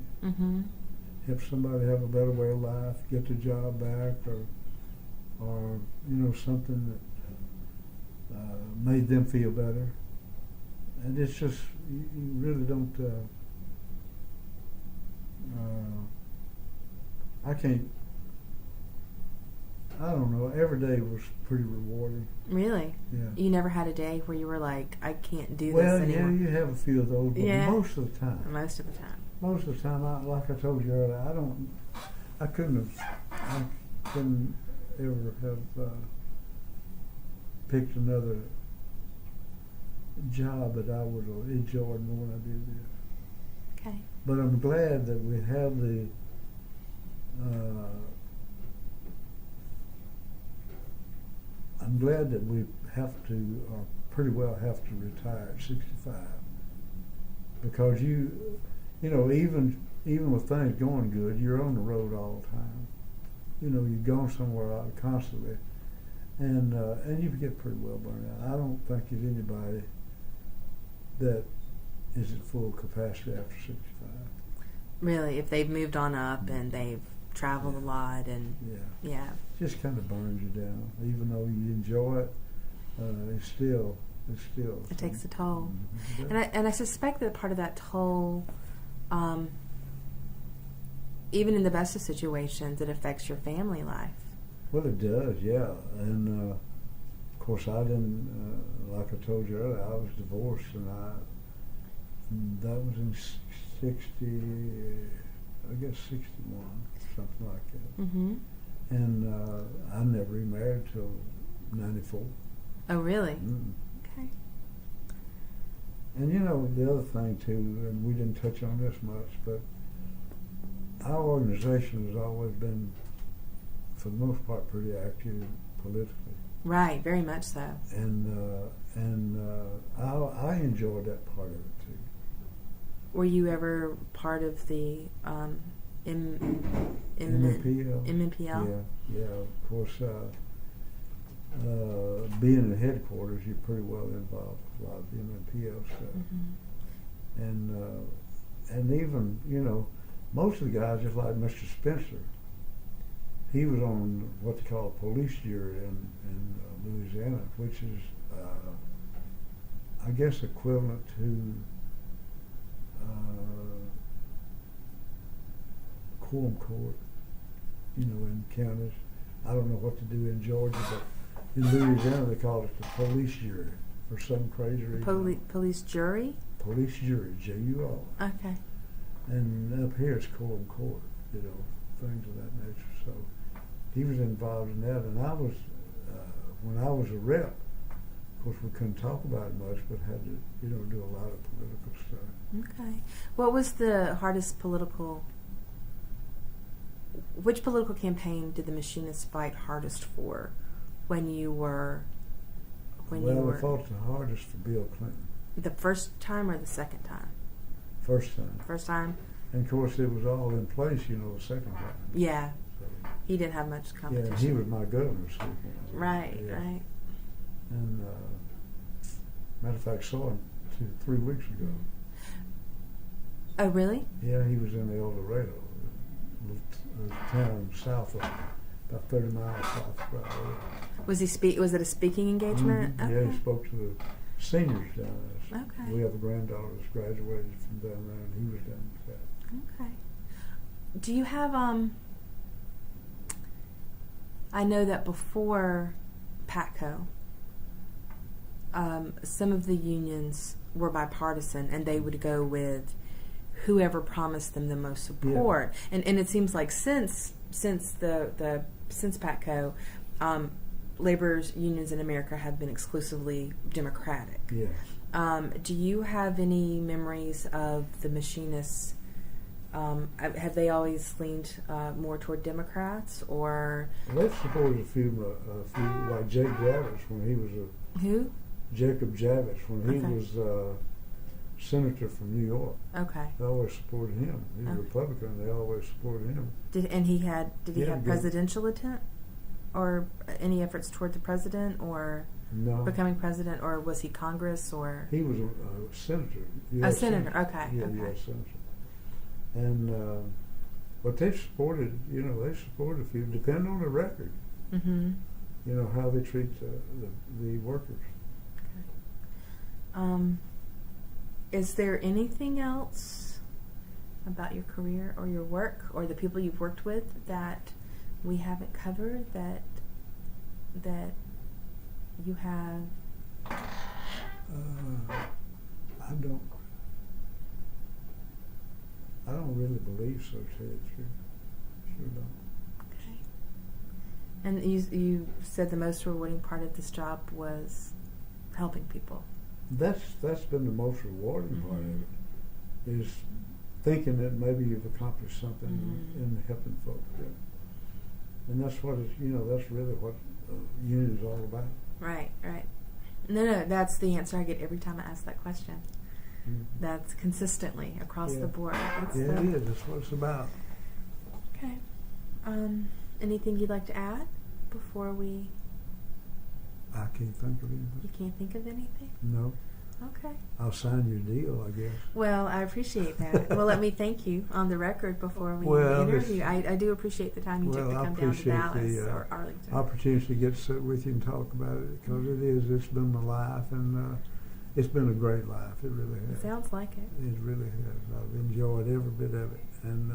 helped somebody have a better way of life, get their job back, or something that made them feel better. And it's just, you really don't, I don't know, every day was pretty rewarding. Really? Yeah. You never had a day where you were like, I can't do Well, this anymore? yeah, you have a few of those, but Yeah. most of the time. Most of the time. Most of the time, like I told you earlier, I couldn't ever have picked another job that I would have enjoyed more than I did this. Okay. But I'm glad that we have the I'm glad that we have to, or pretty well have to retire at 65, because even with things going good, you're on the road all the time. You're going somewhere out constantly, and you get pretty well burned out. I don't think there's anybody that is at full capacity after 65. Really, if they've moved on up and they've traveled a lot and yeah. Just kind of burns you down. Even though you enjoy it, it's still. It takes a toll. Mm-hmm. And I suspect that part of that toll, even in the best of situations, it affects your family life. Well, it does, yeah. And of course, I didn't. Like I told you earlier, I was divorced, and that was in 61, something like that. Mm-hmm. And I never remarried till 94. Oh, really? Mm. Okay. And the other thing too, and we didn't touch on this much, but our organization has always been, for the most part, pretty active politically. Right, very much so. And I enjoyed that part of it too. Were you ever part of the MMPL? MMPL? Yeah. Of course, being in the headquarters, you're pretty well involved with a lot of the MMPL stuff. Mm-hmm. And even, most of the guys, just like Mr. Spitzer, he was on what they call a police jury in Louisiana, which is, I guess, equivalent to quorum court, in counties. I don't know what to do in Georgia, but in Louisiana they call it the police jury for some crazy reason. Police jury? Police jury, J-U-R. Okay. And up here it's quorum court, things of that nature. So he was involved in that, and I was, when I was a rep, of course we couldn't talk about it much, but had to, do a lot of political stuff. Okay. What was the hardest which political campaign did the machinists fight hardest for when you were? I fought the hardest for Bill Clinton. The first time or the second time? First time. First time? And of course it was all in place, the second time. Yeah. So, He didn't have much competition. yeah, he was my governor. So, Right, yeah. right. And matter of fact, saw him to 3 weeks ago. Oh, really? Yeah, he was in El Dorado, a town south of, about 30 miles south of Colorado. Was it a speaking engagement? Mm-hmm. Okay. Yeah, he spoke to the seniors down there. Okay. We have a granddaughter that's graduated from down there, and he was down with that. Okay. Do you have I know that before Patco, some of the unions were bipartisan, and they would go with whoever promised them the most support. Yeah. And it seems like since Patco, labor's unions in America have been exclusively Democratic. Yeah. Do you have any memories of the machinists? Have they always leaned more toward Democrats, or? Well, they've supported a few, like Jake Javits when he was Who? Jacob Javits when he was senator from New York. Okay. They always supported him. He's a Republican. They always supported him. Did he have presidential intent, or any efforts toward the president, or becoming president, or was he Congress, or? He was a senator. A senator. Okay. Yeah, okay. U.S. senator. And but they supported, they supported a few, depending on the record. Mm-hmm. How they treat the workers. Okay. Is there anything else about your career or your work or the people you've worked with that we haven't covered that you have? I don't really believe so, to tell you the truth. Sure don't. Okay. And you said the most rewarding part of this job was helping people. That's been the most rewarding part of it, is thinking that maybe you've accomplished something in helping folks. Yeah. And that's what that's really what union is all about. Right. No, that's the answer I get every time I ask that question. Mm-hmm. That's consistently across the board. It is. That's what it's about. Okay. Anything you'd like to add before we? I can't think of anything. You can't think of anything? No. Okay. I'll sign your deal, I guess. Well, I appreciate that. Well, let me thank you on the record before we interview. I do appreciate the time you took to come down to Dallas or Arlington. Opportunity to get to sit with you and talk about it, because it's been my life, and it's been a great life. It really has. It sounds like it. It really has. I've enjoyed every bit of it. And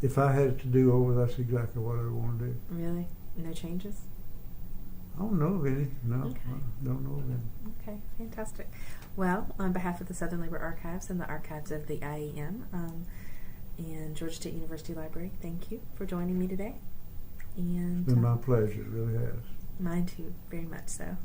if I had it to do over, that's exactly what I would want to do. Really? No changes? I don't know of any. No, okay. I don't know of any. Okay, fantastic. Well, on behalf of the Southern Labor Archives and the archives of the IAM and Georgia State University Library, thank you for joining me today. And it's been my pleasure. It really has. Mine too, very much so.